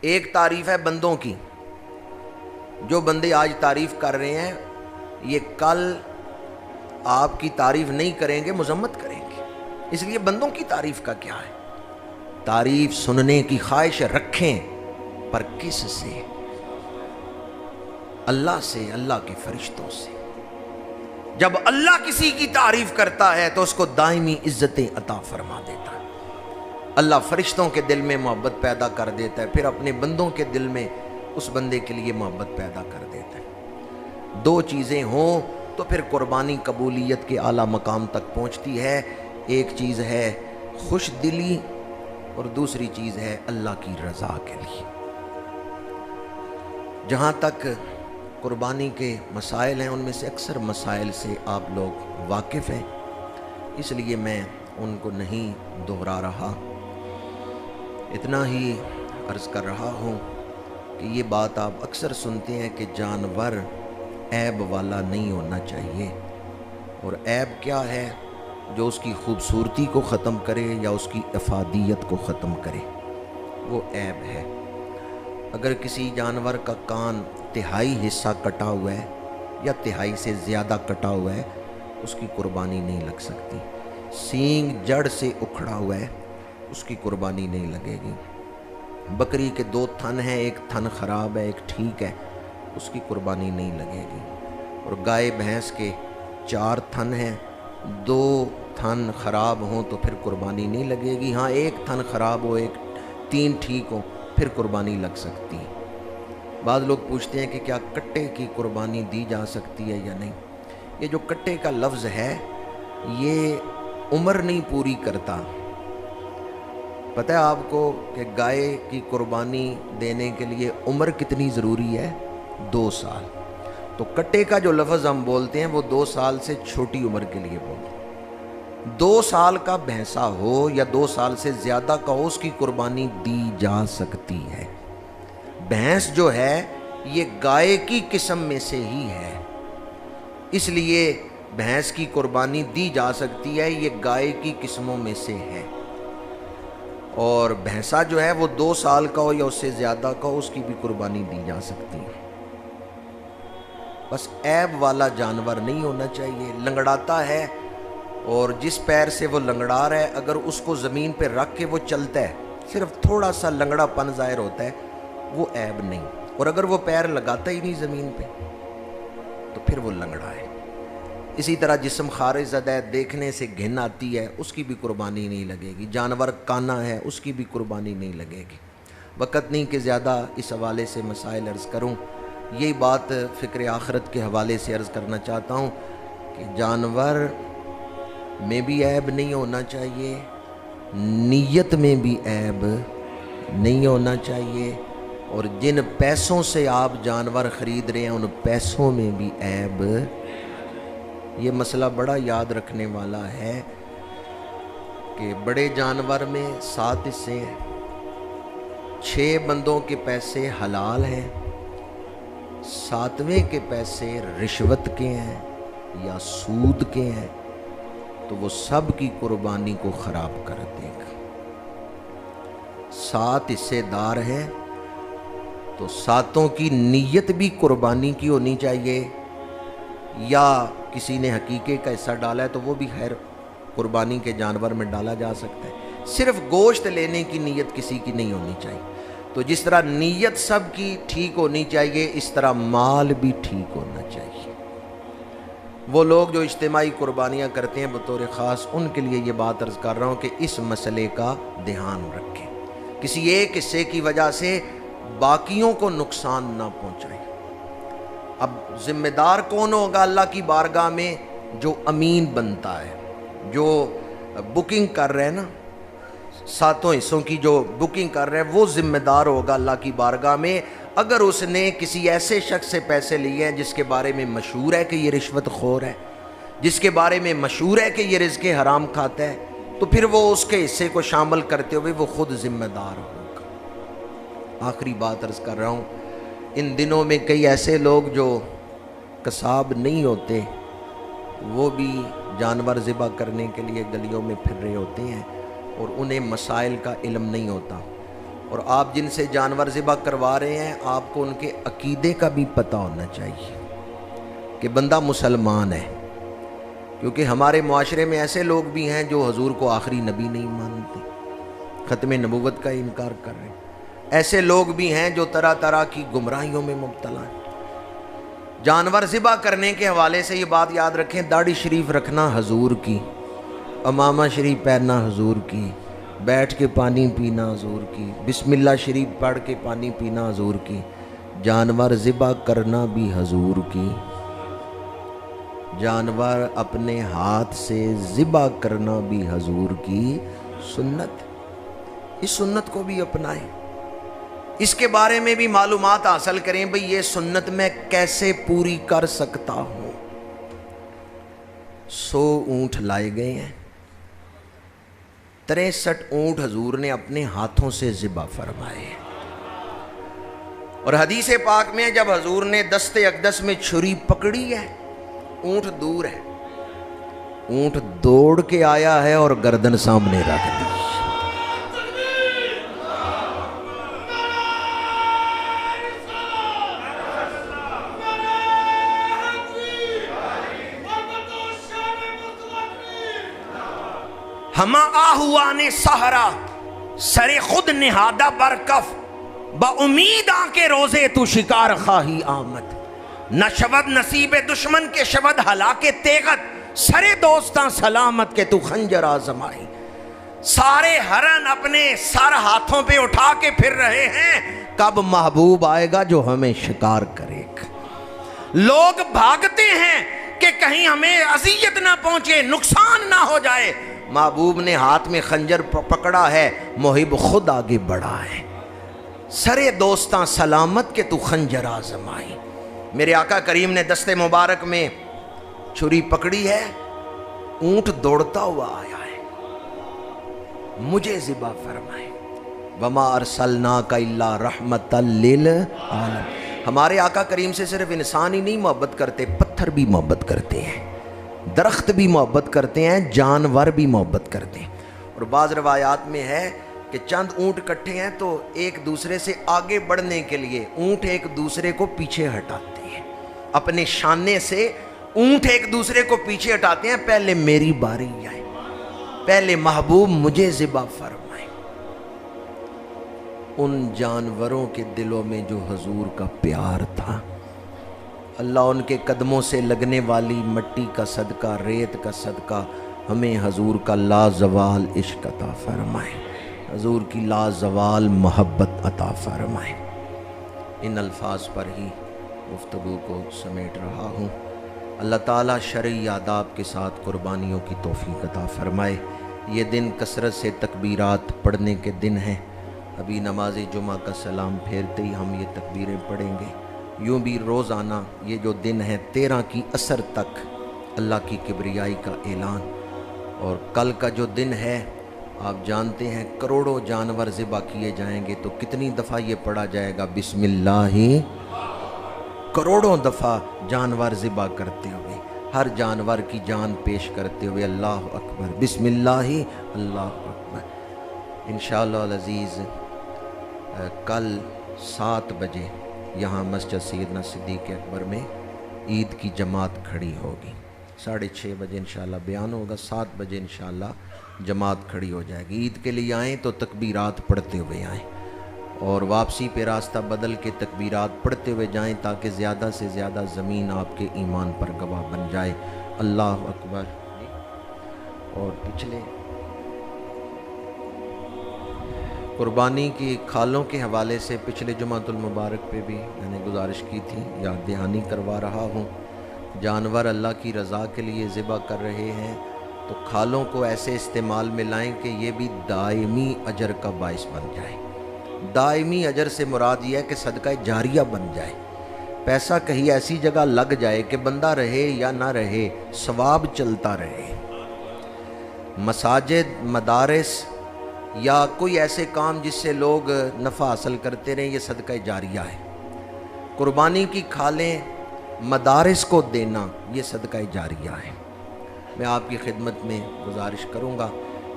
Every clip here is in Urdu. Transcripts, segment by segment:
ایک تعریف ہے بندوں کی، جو بندے آج تعریف کر رہے ہیں یہ کل آپ کی تعریف نہیں کریں گے، مذمت کریں گے۔ اس لیے بندوں کی تعریف کا کیا ہے؟ تعریف سننے کی خواہش رکھیں، پر کس سے؟ اللہ سے، اللہ کے فرشتوں سے۔ جب اللہ کسی کی تعریف کرتا ہے تو اس کو دائمی عزتیں عطا فرما دیتا ہے۔ اللہ فرشتوں کے دل میں محبت پیدا کر دیتا ہے، پھر اپنے بندوں کے دل میں اس بندے کے لیے محبت پیدا کر دیتا ہے۔ دو چیزیں ہوں تو پھر قربانی قبولیت کے اعلیٰ مقام تک پہنچتی ہے۔ ایک چیز ہے خوش دلی اور دوسری چیز ہے اللہ کی رضا کے لیے۔ جہاں تک قربانی کے مسائل ہیں ان میں سے اکثر مسائل سے آپ لوگ واقف ہیں، اس لیے میں ان کو نہیں دہرا رہا، اتنا ہی عرض کر رہا ہوں کہ یہ بات آپ اکثر سنتے ہیں کہ جانور عیب والا نہیں ہونا چاہیے، اور عیب کیا ہے؟ جو اس کی خوبصورتی کو ختم کرے یا اس کی افادیت کو ختم کرے، وہ عیب ہے۔ اگر کسی جانور کا کان تہائی حصہ کٹا ہوا ہے یا تہائی سے زیادہ کٹا ہوا ہے، اس کی قربانی نہیں لگ سکتی۔ سینگ جڑ سے اکھڑا ہوا ہے، اس کی قربانی نہیں لگے گی۔ بکری کے 2 تھن ہیں، ایک تھن خراب ہے ایک ٹھیک ہے، اس کی قربانی نہیں لگے گی۔ اور گائے بھینس کے 4 تھن ہیں، 2 تھن خراب ہوں تو پھر قربانی نہیں لگے گی۔ ہاں 1 تھن خراب ہو، 3 ٹھیک ہوں، پھر قربانی لگ سکتی ہے۔ بعض لوگ پوچھتے ہیں کہ کیا کٹے کی قربانی دی جا سکتی ہے یا نہیں؟ یہ جو کٹے کا لفظ ہے یہ عمر نہیں پوری کرتا۔ پتہ ہے آپ کو کہ گائے کی قربانی دینے کے لیے عمر کتنی ضروری ہے؟ 2 سال۔ تو کٹے کا جو لفظ ہم بولتے ہیں وہ 2 سال سے چھوٹی عمر کے لیے بولتے ہیں۔ 2 سال کا بھینسا ہو یا 2 سال سے زیادہ کا ہو، اس کی قربانی دی جا سکتی ہے۔ بھینس جو ہے یہ گائے کی قسم میں سے ہی ہے، اس لیے بھینس کی قربانی دی جا سکتی ہے، یہ گائے کی قسموں میں سے ہے۔ اور بھینسا جو ہے وہ 2 سال کا ہو یا اس سے زیادہ کا ہو، اس کی بھی قربانی دی جا سکتی ہے۔ بس عیب والا جانور نہیں ہونا چاہیے۔ لنگڑاتا ہے اور جس پیر سے وہ لنگڑا رہا ہے اگر اس کو زمین پہ رکھ کے وہ چلتا ہے، صرف تھوڑا سا لنگڑا پن ظاہر ہوتا ہے، وہ عیب نہیں۔ اور اگر وہ پیر لگاتا ہی نہیں زمین پہ تو پھر وہ لنگڑا ہے۔ اسی طرح جسم خارج زدہ ہے، دیکھنے سے گھن آتی ہے، اس کی بھی قربانی نہیں لگے گی۔ جانور کانا ہے، اس کی بھی قربانی نہیں لگے گی۔ وقت نہیں کہ زیادہ اس حوالے سے مسائل عرض کروں، یہی بات فکر آخرت کے حوالے سے عرض کرنا چاہتا ہوں کہ جانور میں بھی عیب نہیں ہونا چاہیے، نیت میں بھی عیب نہیں ہونا چاہیے، اور جن پیسوں سے آپ جانور خرید رہے ہیں ان پیسوں میں بھی عیب۔ یہ مسئلہ بڑا یاد رکھنے والا ہے کہ بڑے جانور میں 7 حصے ہیں، 6 بندوں کے پیسے حلال ہیں، 7ویں کے پیسے رشوت کے ہیں یا سود کے ہیں، تو وہ سب کی قربانی کو خراب کر دے گا۔ 7 حصے دار ہیں تو 7 کی نیت بھی قربانی کی ہونی چاہیے، یا کسی نے حقیقے کا حصہ ڈالا ہے تو وہ بھی خیر قربانی کے جانور میں ڈالا جا سکتا ہے۔ صرف گوشت لینے کی نیت کسی کی نہیں ہونی چاہیے۔ تو جس طرح نیت سب کی ٹھیک ہونی چاہیے، اس طرح مال بھی ٹھیک ہونا چاہیے۔ وہ لوگ جو اجتماعی قربانیاں کرتے ہیں بطور خاص، ان کے لیے یہ بات عرض کر رہا ہوں کہ اس مسئلے کا دھیان رکھیں، کسی ایک حصے کی وجہ سے باقیوں کو نقصان نہ پہنچائیں۔ اب ذمہ دار کون ہوگا اللہ کی بارگاہ میں؟ جو امین بنتا ہے، جو بکنگ کر رہے ہیں نا، 7 حصوں کی جو بکنگ کر رہے ہیں، وہ ذمہ دار ہوگا اللہ کی بارگاہ میں۔ اگر اس نے کسی ایسے شخص سے پیسے لیے ہیں جس کے بارے میں مشہور ہے کہ یہ رشوت خور ہے، جس کے بارے میں مشہور ہے کہ یہ رزق حرام کھاتا ہے، تو پھر وہ اس کے حصے کو شامل کرتے ہوئے وہ خود ذمہ دار ہوگا۔ آخری بات عرض کر رہا ہوں، ان دنوں میں کئی ایسے لوگ جو قصاب نہیں ہوتے، وہ بھی جانور ذبح کرنے کے لیے گلیوں میں پھر رہے ہوتے ہیں اور انہیں مسائل کا علم نہیں ہوتا۔ اور آپ جن سے جانور ذبح کروا رہے ہیں آپ کو ان کے عقیدے کا بھی پتہ ہونا چاہیے کہ بندہ مسلمان ہے، کیونکہ ہمارے معاشرے میں ایسے لوگ بھی ہیں جو حضور کو آخری نبی نہیں مانتے، ختم نبوت کا انکار کر رہے ہیں، ایسے لوگ بھی ہیں جو طرح طرح کی گمراہیوں میں مبتلا ہیں۔ جانور ذبح کرنے کے حوالے سے یہ بات یاد رکھیں، داڑھی شریف رکھنا حضور کی، امامہ شریف پہننا حضور کی، بیٹھ کے پانی پینا حضور کی، بسم اللہ شریف پڑھ کے پانی پینا حضور کی، جانور ذبح کرنا بھی حضور کی، جانور اپنے ہاتھ سے ذبح کرنا بھی حضور کی سنت۔ اس سنت کو بھی اپنائیں، اس کے بارے میں بھی معلومات حاصل کریں، بھئی یہ سنت میں کیسے پوری کر سکتا ہوں۔ 100 اونٹ لائے گئے ہیں، 63 اونٹ حضور نے اپنے ہاتھوں سے ذبح فرمائے، اور حدیث پاک میں جب حضور نے دست اقدس میں چھری پکڑی ہے، اونٹ دور ہے، اونٹ دوڑ کے آیا ہے اور گردن سامنے رکھ دی۔ ہما آہوان سہرا سر خود نہادہ برکف با امید آنکے روزے تو شکار خواہی آمد، نہ شود نصیب دشمن کے شود ہلاک تیغت سر دوستاں سلامت کے تو خنجر آزمائی۔ سارے ہرن اپنے سر ہاتھوں پہ اٹھا کے پھر رہے ہیں، کب محبوب آئے گا جو ہمیں شکار کرے گا۔ لوگ بھاگتے ہیں کہ کہیں ہمیں اذیت نہ پہنچے، نقصان نہ ہو جائے، محبوب نے ہاتھ میں خنجر پکڑا ہے، محب خود آگے بڑھا ہے، سرے دوستاں سلامت کے تو خنجر آزمائی۔ میرے آقا کریم نے دست مبارک میں چھری پکڑی ہے، اونٹ دوڑتا ہوا آیا ہے، مجھے ذبح فرمائے، وما ارسلناک الا رحمتا للعالمین۔ ہمارے آقا کریم سے صرف انسان ہی نہیں محبت کرتے، پتھر بھی محبت کرتے ہیں، درخت بھی محبت کرتے ہیں، جانور بھی محبت کرتے ہیں۔ اور بعض روایات میں ہے کہ چند اونٹ اکٹھے ہیں تو ایک دوسرے سے آگے بڑھنے کے لیے اونٹ ایک دوسرے کو پیچھے ہٹاتے ہیں، اپنے شانے سے اونٹ ایک دوسرے کو پیچھے ہٹاتے ہیں، پہلے میری باری آئے، پہلے محبوب مجھے ذبح فرمائے۔ ان جانوروں کے دلوں میں جو حضور کا پیار تھا، اللہ ان کے قدموں سے لگنے والی مٹی کا صدقہ، ریت کا صدقہ ہمیں حضور کا لازوال عشق عطا فرمائے، حضور کی لازوال محبت عطا فرمائے۔ ان الفاظ پر ہی گفتگو کو سمیٹ رہا ہوں۔ اللہ تعالیٰ شرعی آداب کے ساتھ قربانیوں کی توفیق عطا فرمائے۔ یہ دن کثرت سے تکبیرات پڑھنے کے دن ہیں، ابھی نماز جمعہ کا سلام پھیرتے ہی ہم یہ تکبیریں پڑھیں گے۔ یوں بھی روزانہ یہ جو دن ہے 13 کی عصر تک اللہ کی کبریائی کا اعلان، اور کل کا جو دن ہے آپ جانتے ہیں کروڑوں جانور ذبح کیے جائیں گے، تو کتنی دفعہ یہ پڑھا جائے گا بسم اللہ، کروڑوں دفعہ جانور ذبح کرتے ہوئے، ہر جانور کی جان پیش کرتے ہوئے اللہ اکبر، بسم اللہ، اللہ اکبر۔ انشاءاللہ العزیز کل 7 بجے یہاں مسجد سیدنا صدیق اکبر میں عید کی جماعت کھڑی ہوگی، 6:30 بجے انشاءاللہ بیان ہوگا، 7 بجے انشاءاللہ جماعت کھڑی ہو جائے گی۔ عید کے لیے آئیں تو تکبیرات پڑھتے ہوئے آئیں، اور واپسی پہ راستہ بدل کے تکبیرات پڑھتے ہوئے جائیں تاکہ زیادہ سے زیادہ زمین آپ کے ایمان پر گواہ بن جائے۔ اللہ اکبر۔ اور پچھلے قربانی کی کھالوں کے حوالے سے پچھلے جمعۃ المبارک پہ بھی میں نے گزارش کی تھی، یاد دہانی کروا رہا ہوں۔ جانور اللہ کی رضا کے لیے ذبح کر رہے ہیں تو کھالوں کو ایسے استعمال میں لائیں کہ یہ بھی دائمی اجر کا باعث بن جائے۔ دائمی اجر سے مراد یہ ہے کہ صدقہ جاریہ بن جائے، پیسہ کہیں ایسی جگہ لگ جائے کہ بندہ رہے یا نہ رہے ثواب چلتا رہے۔ مساجد، مدارس یا کوئی ایسے کام جس سے لوگ نفع حاصل کرتے رہیں، یہ صدقہ جاریہ ہے۔ قربانی کی کھالیں مدارس کو دینا، یہ صدقہ جاریہ ہے۔ میں آپ کی خدمت میں گزارش کروں گا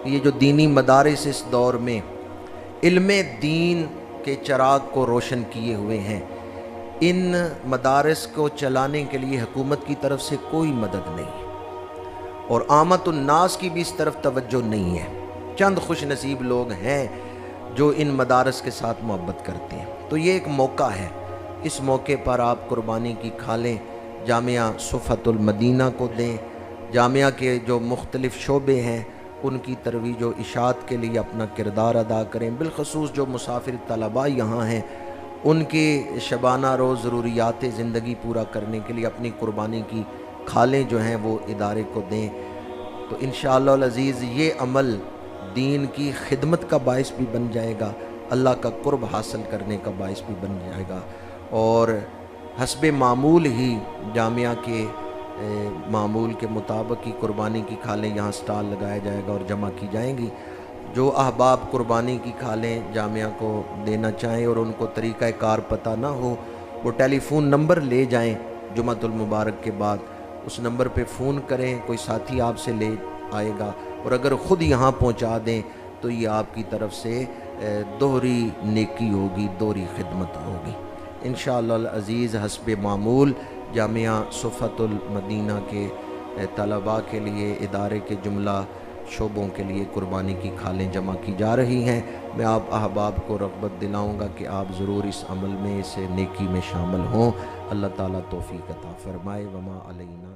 کہ یہ جو دینی مدارس اس دور میں علم دین کے چراغ کو روشن کیے ہوئے ہیں۔ ان مدارس کو چلانے کے لیے حکومت کی طرف سے کوئی مدد نہیں ہے اور عامت الناس کی بھی اس طرف توجہ نہیں ہے۔ چند خوش نصیب لوگ ہیں جو ان مدارس کے ساتھ محبت کرتے ہیں۔ تو یہ ایک موقع ہے، اس موقع پر آپ قربانی کی کھالیں، جامعہ صفت المدینہ کو دیں، جامعہ کے جو مختلف شعبے ہیں ان کی ترویج و اشاعت کے لیے اپنا کردار ادا کریں۔ بالخصوص جو مسافر طلباء یہاں ہیں ان کے شبانہ روز ضروریات زندگی پورا کرنے کے لیے اپنی قربانی کی کھالیں جو ہیں وہ ادارے کو دیں۔ تو انشاءاللہ العزیز یہ عمل دین کی خدمت کا باعث بھی بن جائے گا، اللہ کا قرب حاصل کرنے کا باعث بھی بن جائے گا، اور حسب معمول ہی جامعہ کے معمول کے مطابق ہی قربانی کی کھالیں یہاں سٹال لگایا جائے گا اور جمع کی جائیں گی۔ جو احباب قربانی کی کھالیں جامعہ کو دینا چاہیں اور ان کو طریقہ کار پتہ نہ ہو، وہ ٹیلی فون نمبر لے جائیں جمعۃ المبارک کے بعد، اس نمبر پہ فون کریں، کوئی ساتھی آپ سے لے آئے گا، اور اگر خود یہاں پہنچا دیں تو یہ آپ کی طرف سے دوہری نیکی ہوگی، دوہری خدمت ہوگی انشاءاللہ العزیز۔ حسب معمول جامعہ صفت المدینہ کے طلباء کے لیے ادارے کے جملہ شعبوں کے لیے قربانی کی کھالیں جمع کی جا رہی ہیں۔ میں آپ احباب کو رغبت دلاؤں گا کہ آپ ضرور اس عمل میں، اس نیکی میں شامل ہوں۔ اللہ تعالیٰ توفیق عطا فرمائے۔ وما علینا